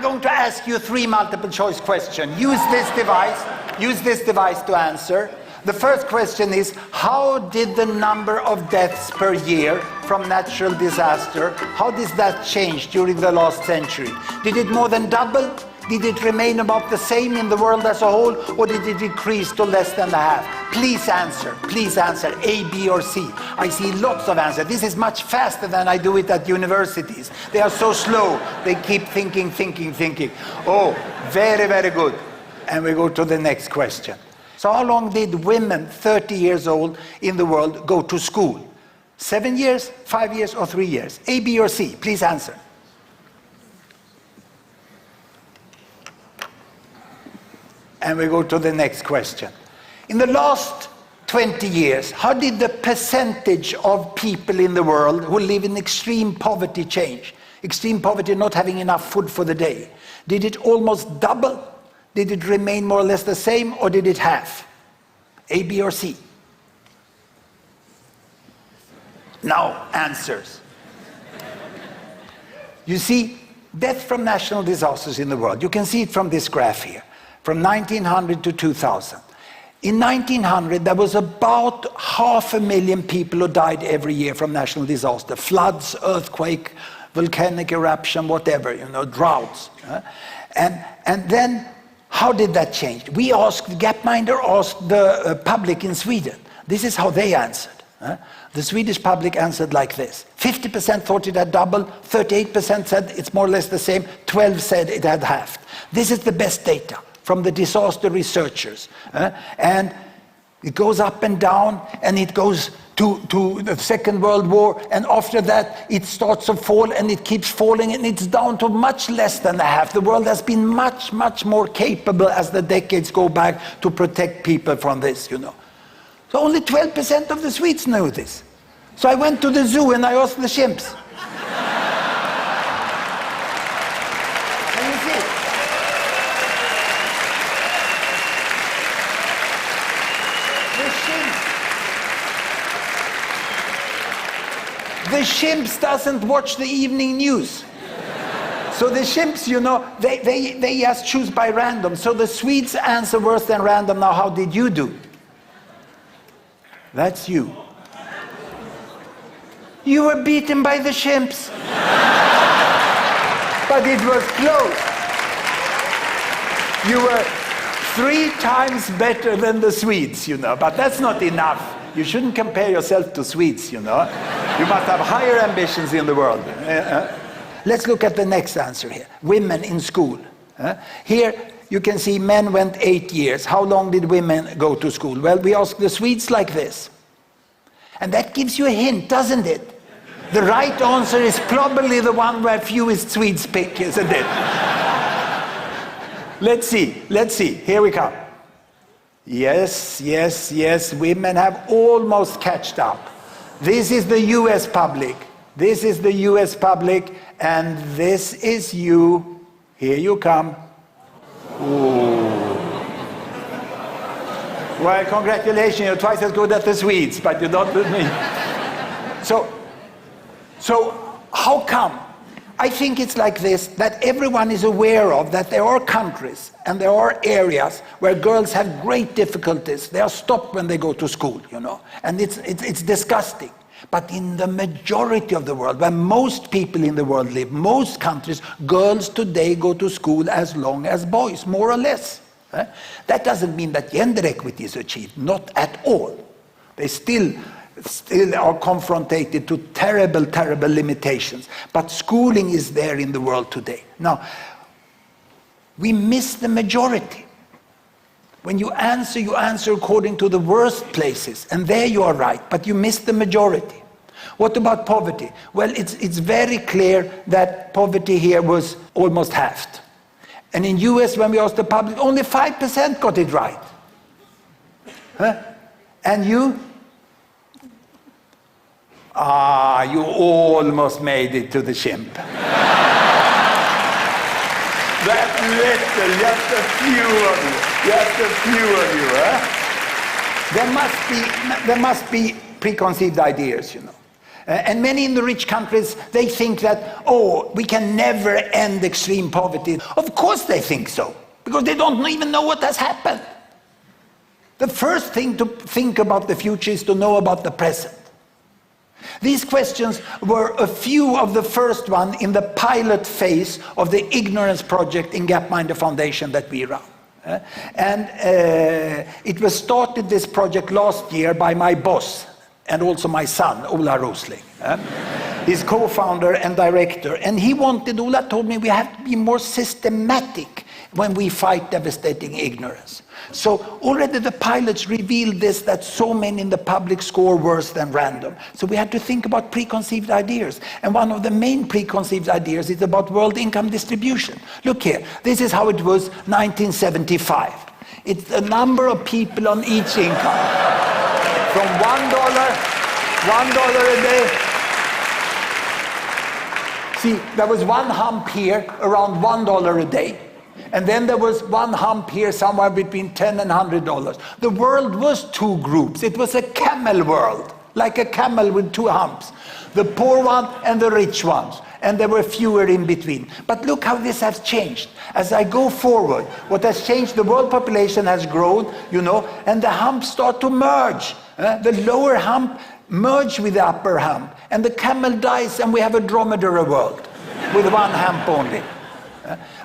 going to ask you 3 multiple choice questions. Use this device to answer. The first question is, how did the number of deaths per year from natural disaster, how does that change during the last century? Did it more than double? Did it remain about the same in the world as a whole, or did it decrease to less than half? Please answer, A, B, or C. I see lots of answers. This is much faster than I do it at universities. They are so slow, they keep thinking. Oh, very, very good. And we go to the next question. So how long did women 30 years old in the world go to school? 7 years, 5 years, or 3 years? A, B, or C? Please answer. And we go to the next question. In the last 20 years, how did the percentage of people in the world who live in extreme poverty change? Extreme poverty, not having enough food for the day. Did it almost double? Did it remain more or less the same, or did it half? A, B, or C? Now, answers. You see, death from natural disasters in the world. You can see it from this graph here. From 1900 to 2000. In 1900, there was about 500,000 people who died every year from natural disaster. Floods, earthquake, volcanic eruption, whatever, droughts. And then, how did that change? We asked, Gapminder asked the public in Sweden. This is how they answered. The Swedish public answered like this. 50% thought it had doubled, 38% said it's more or less the same, 12% said it had halved. This is the best data from the disaster researchers. And it goes up and down, and it goes to the Second World War, and after that it starts to fall, and it keeps falling, and it's down to much less than a half. The world has been much, much more capable as the decades go back to protect people from this, So only 12% of the Swedes know this. So I went to the zoo and I asked the chimps. The chimps doesn't watch the evening news. So the chimps, they just choose by random. So the Swedes answer worse than random. Now, how did you do? That's you. You were beaten by the chimps. But it was close. You were 3 times better than the Swedes, but that's not enough. You shouldn't compare yourself to Swedes, You must have higher ambitions in the world. Let's look at the next answer here. Women in school. Here you can see men went 8 years. How long did women go to school? Well, we asked the Swedes like this. And that gives you a hint, doesn't it? The right answer is probably the one where fewest Swedes pick, isn't it? Let's see. Here we come. Yes, women have almost catched up. This is the US public. And this is you. Here you come. Ooh. Well, congratulations, you're twice as good as the Swedes, but you're not with me. So how come? I think it's like this, that everyone is aware of that there are countries and there are areas where girls have great difficulties. They are stopped when they go to school, and it's disgusting. But in the majority of the world, where most people in the world live, most countries, girls today go to school as long as boys, more or less. That doesn't mean that gender equity is achieved, not at all. They still are confronted to terrible limitations. But schooling is there in the world today. Now, we miss the majority. When you answer according to the worst places, and there you are right, but you miss the majority. What about poverty? Well, it's very clear that poverty here was almost halved. And in US, when we asked the public, only 5% got it right. And you? You almost made it to the chimp. That little, just a few of you, There must be preconceived ideas, And many in the rich countries, they think that, oh, we can never end extreme poverty. Of course they think so, because they don't even know what has happened. The first thing to think about the future is to know about the present. These questions were a few of the first one in the pilot phase of the ignorance project in Gapminder Foundation that we run. It was started, this project, last year by my boss and also my son, Ola Rosling. He's co-founder and director. And Ola told me we have to be more systematic when we fight devastating ignorance. So already the pilots revealed this, that so many in the public score worse than random. So we had to think about preconceived ideas. And one of the main preconceived ideas is about world income distribution. Look here, this is how it was 1975. It's the number of people on each income. From $1 a day. See, there was one hump here around $1 a day. And then there was one hump here somewhere between $10 and $100. The world was two groups. It was a camel world, like a camel with two humps. The poor one and the rich ones. And there were fewer in between. But look how this has changed. As I go forward, what has changed, the world population has grown, and the humps start to merge. The lower hump merge with the upper hump. And the camel dies and we have a dromedary world with one hump only.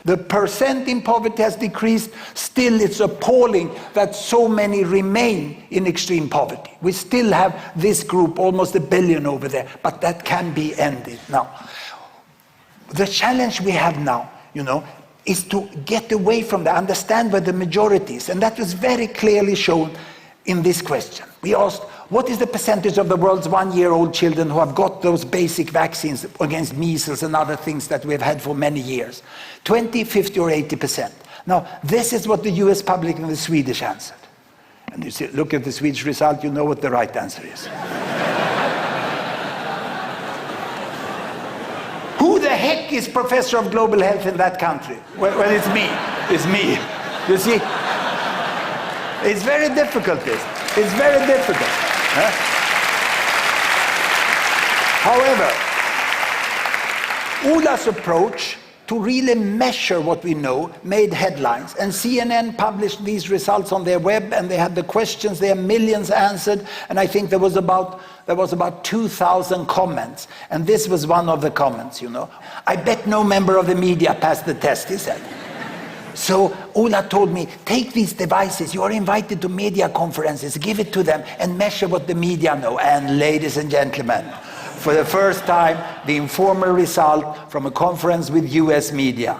The percent in poverty has decreased. Still, it's appalling that so many remain in extreme poverty. We still have this group, almost 1 billion over there, but that can be ended now. The challenge we have now, is to get away from that, understand where the majority is. And that was very clearly shown in this question. We asked, what is the percentage of the world's 1-year-old children who have got those basic vaccines against measles and other things that we've had for many years? 20, 50 or 80%. Now, this is what the US public and the Swedish answered. And you see, look at the Swedish result, you know what the right answer is. Who the heck is professor of global health in that country? Well, it's me. It's me. You see? It's very difficult, this. It's very difficult. However, Ola's approach to really measure what we know made headlines. And CNN published these results on their web, and they had the questions there, millions answered, and I think there was about 2,000 comments. And this was one of the comments, I bet no member of the media passed the test, he said. So Ola told me, take these devices, you are invited to media conferences, give it to them and measure what the media know. And ladies and gentlemen, for the first time, the informal result from a conference with US media.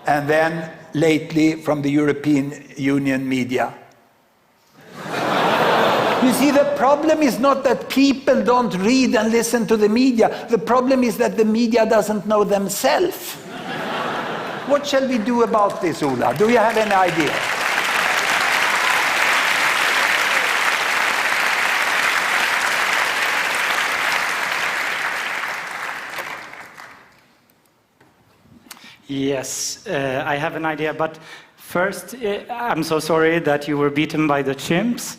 And then lately from the European Union media. You see, the problem is not that people don't read and listen to the media. The problem is that the media doesn't know themselves. What shall we do about this, Ola? Do you have any idea? Yes, I have an idea, but first, I'm so sorry that you were beaten by the chimps.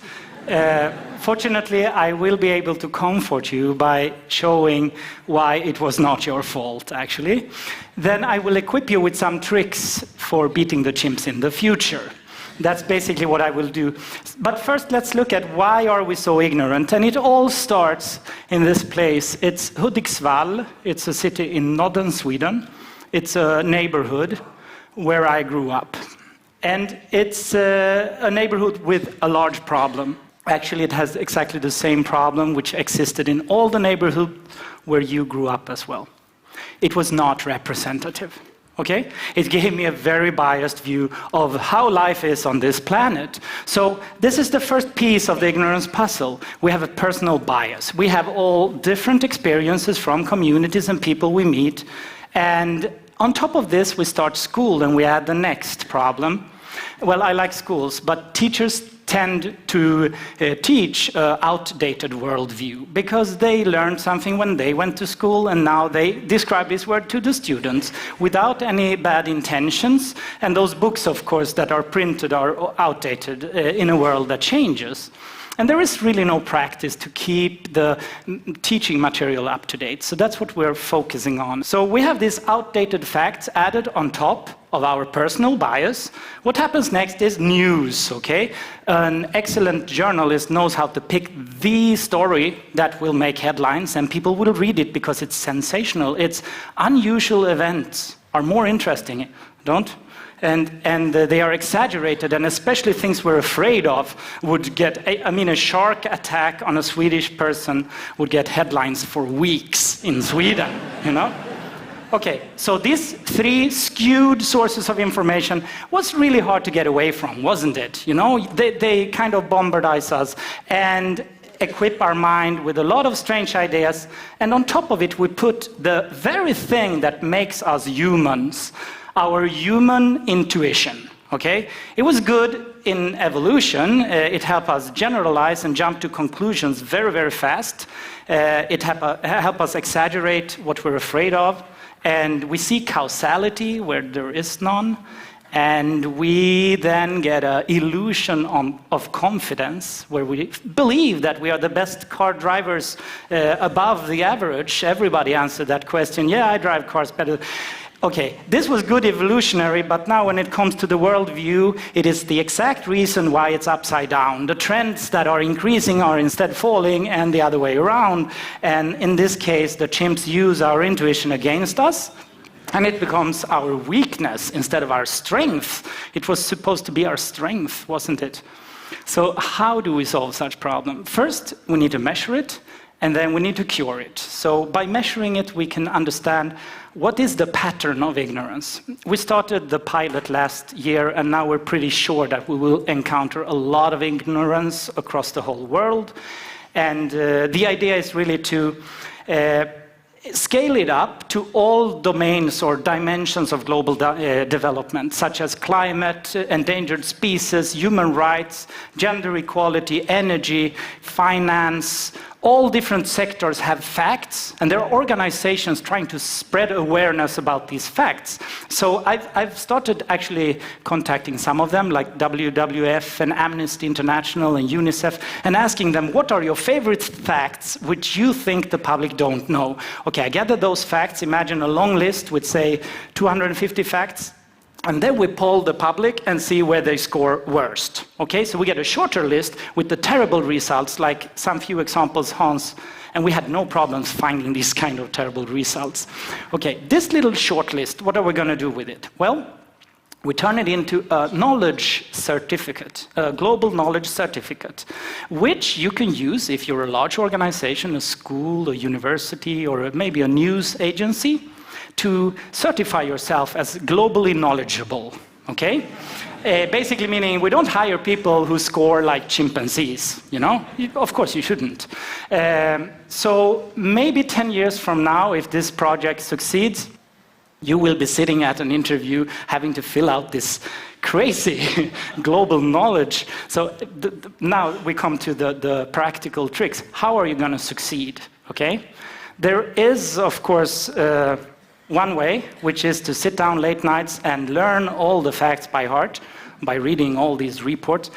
Fortunately, I will be able to comfort you by showing why it was not your fault, actually. Then I will equip you with some tricks for beating the chimps in the future. That's basically what I will do. But first, let's look at why are we so ignorant. And it all starts in this place. It's Hudiksvall. It's a city in northern Sweden. It's a neighborhood where I grew up. And it's a neighborhood with a large problem. Actually, it has exactly the same problem which existed in all the neighborhoods where you grew up as well. It was not representative, okay? It gave me a very biased view of how life is on this planet. So this is the first piece of the ignorance puzzle. We have a personal bias. We have all different experiences from communities and people we meet. And on top of this, we start school and we add the next problem. Well, I like schools, but teachers tend to teach outdated worldview because they learned something when they went to school and now they describe this word to the students without any bad intentions. And those books, of course, that are printed are outdated in a world that changes. And there is really no practice to keep the teaching material up to date. So that's what we're focusing on. So we have these outdated facts added on top of our personal bias. What happens next is news, okay? An excellent journalist knows how to pick the story that will make headlines, and people will read it because it's sensational. It's unusual events are more interesting, don't? And they are exaggerated, and especially things we're afraid of would get, I mean, a shark attack on a Swedish person would get headlines for weeks in Sweden, you know? Okay, so these three skewed sources of information was really hard to get away from, wasn't it? You know, they kind of bombardize us and equip our mind with a lot of strange ideas, and on top of it we put the very thing that makes us humans, our human intuition, okay? It was good in evolution. It helped us generalize and jump to conclusions very, very fast. It helped us exaggerate what we're afraid of. And we see causality where there is none. And we then get an illusion of confidence where we believe that we are the best car drivers above the average. Everybody answered that question. Yeah, I drive cars better. Okay, this was good evolutionary, but now when it comes to the worldview, it is the exact reason why it's upside down. The trends that are increasing are instead falling, and the other way around. And in this case, the chimps use our intuition against us, and it becomes our weakness instead of our strength. It was supposed to be our strength, wasn't it? So how do we solve such problem? First, we need to measure it, and then we need to cure it. So by measuring it, we can understand what is the pattern of ignorance. We started the pilot last year, and now we're pretty sure that we will encounter a lot of ignorance across the whole world. And the idea is really to scale it up to all domains or dimensions of global development, such as climate, endangered species, human rights, gender equality, energy, finance. All different sectors have facts, and there are organizations trying to spread awareness about these facts. So I've started actually contacting some of them, like WWF and Amnesty International and UNICEF, and asking them, what are your favorite facts which you think the public don't know? Okay, I gather those facts. Imagine a long list with, say, 250 facts. And then we poll the public and see where they score worst. Okay, so we get a shorter list with the terrible results, like some few examples, Hans, and we had no problems finding these kind of terrible results. Okay, this little short list, what are we going to do with it? Well, we turn it into a knowledge certificate, a global knowledge certificate, which you can use if you're a large organization, a school, a university, or maybe a news agency, to certify yourself as globally knowledgeable, okay? Basically meaning we don't hire people who score like chimpanzees, you know? Of course you shouldn't. So maybe 10 years from now, if this project succeeds, you will be sitting at an interview having to fill out this crazy global knowledge. So now we come to the practical tricks. How are you going to succeed, okay? There is, of course, one way, which is to sit down late nights and learn all the facts by heart by reading all these reports.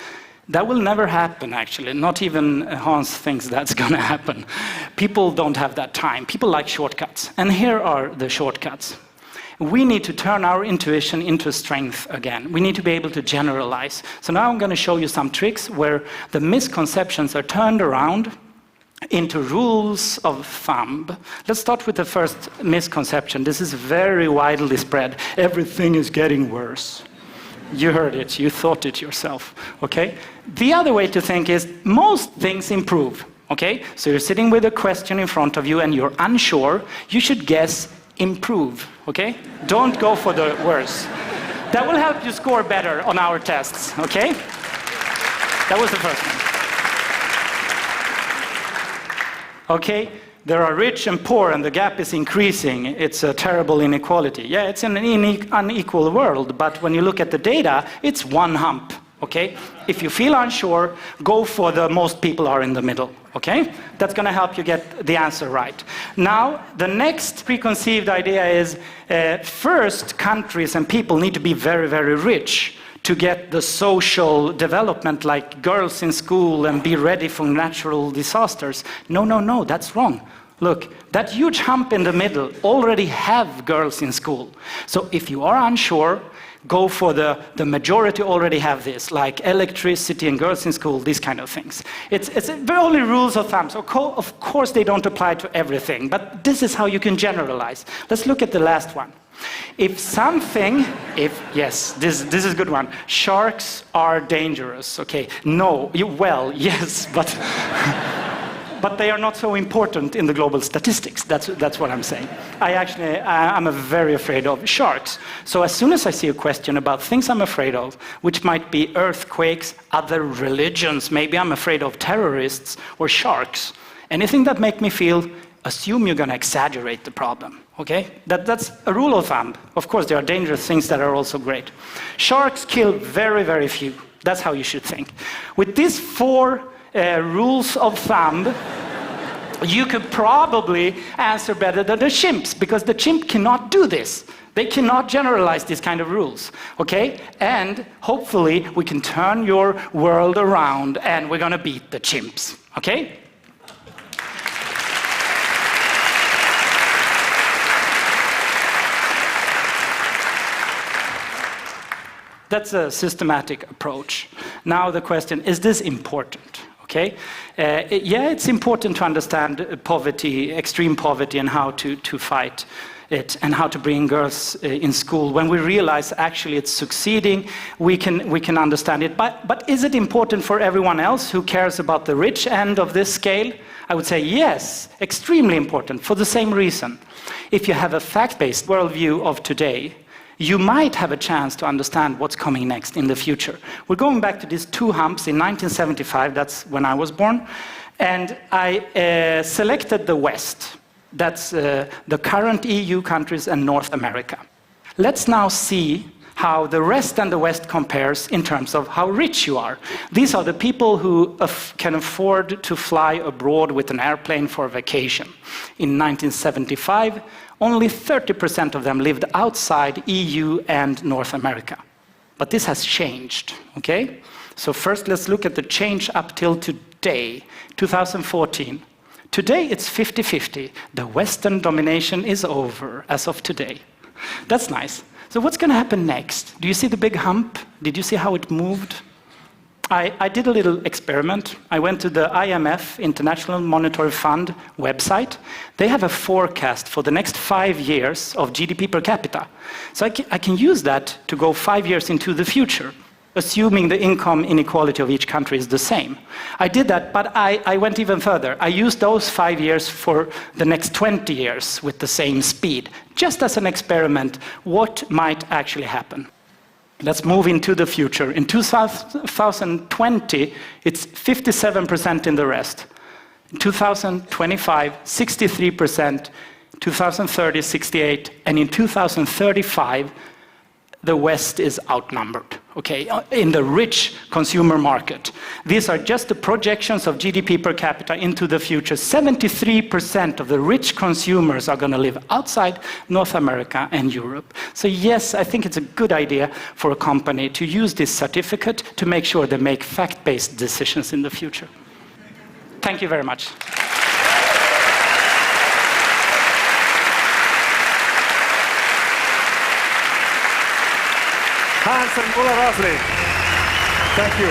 That will never happen, actually. Not even Hans thinks that's going to happen. People don't have that time. People like shortcuts. And here are the shortcuts. We need to turn our intuition into strength again. We need to be able to generalize. So now I'm going to show you some tricks where the misconceptions are turned around into rules of thumb. Let's start with the first misconception. This is very widely spread. Everything is getting worse. You heard it, you thought it yourself, okay? The other way to think is most things improve, okay? So you're sitting with a question in front of you and you're unsure, you should guess improve, okay? Don't go for the worse. That will help you score better on our tests, okay? That was the first one. Okay, there are rich and poor and the gap is increasing. It's a terrible inequality. Yeah, it's an unequal world, but when you look at the data, it's one hump, okay? If you feel unsure, go for the most people are in the middle, okay? That's going to help you get the answer right. Now, the next preconceived idea is first, countries and people need to be very, very rich to get the social development like girls in school and be ready for natural disasters. No, no, no, that's wrong. Look, that huge hump in the middle already have girls in school. So if you are unsure, go for the majority already have this, like electricity and girls in school, these kind of things. It's only rules of thumb. So of course they don't apply to everything, but this is how you can generalize. Let's look at the last one. Yes, this is a good one. Sharks are dangerous, okay. No, yes, but but they are not so important in the global statistics. That's what I'm saying. I'm very afraid of sharks. So as soon as I see a question about things I'm afraid of, which might be earthquakes, other religions, maybe I'm afraid of terrorists or sharks, anything that make me feel, assume you're going to exaggerate the problem. Okay? That's a rule of thumb. Of course, there are dangerous things that are also great. Sharks kill very, very few. That's how you should think. With these 4 rules of thumb, you could probably answer better than the chimps, because the chimp cannot do this. They cannot generalize these kind of rules, okay? And hopefully we can turn your world around and we're gonna beat the chimps, okay? That's a systematic approach. Now the question, is this important? Okay? Yeah, it's important to understand poverty, extreme poverty, and how to fight it, and how to bring girls in school. When we realize actually it's succeeding, we can understand it. But is it important for everyone else who cares about the rich end of this scale? I would say yes, extremely important, for the same reason. If you have a fact-based worldview of today, you might have a chance to understand what's coming next in the future. We're going back to these 2 humps in 1975, that's when I was born, and I selected the West. That's the current EU countries and North America. Let's now see how the rest and the West compares in terms of how rich you are. These are the people who can afford to fly abroad with an airplane for a vacation. In 1975, only 30% of them lived outside EU and North America. But this has changed, okay? So first let's look at the change up till today, 2014. Today it's 50-50. The Western domination is over as of today. That's nice. So what's going to happen next? Do you see the big hump? Did you see how it moved? I did a little experiment. I went to the IMF, International Monetary Fund website. They have a forecast for the next 5 years of GDP per capita. So I can use that to go 5 years into the future, assuming the income inequality of each country is the same. I did that, but I went even further. I used those 5 years for the next 20 years with the same speed, just as an experiment, what might actually happen. Let's move into the future. In 2020, it's 57% in the rest. In 2025, 63%. 2030, 68%. And in 2035, the West is outnumbered, okay, in the rich consumer market. These are just the projections of GDP per capita into the future. 73% of the rich consumers are going to live outside North America and Europe. So yes, I think it's a good idea for a company to use this certificate to make sure they make fact-based decisions in the future. Thank you very much. Rosling and Ola Rosling. Thank you.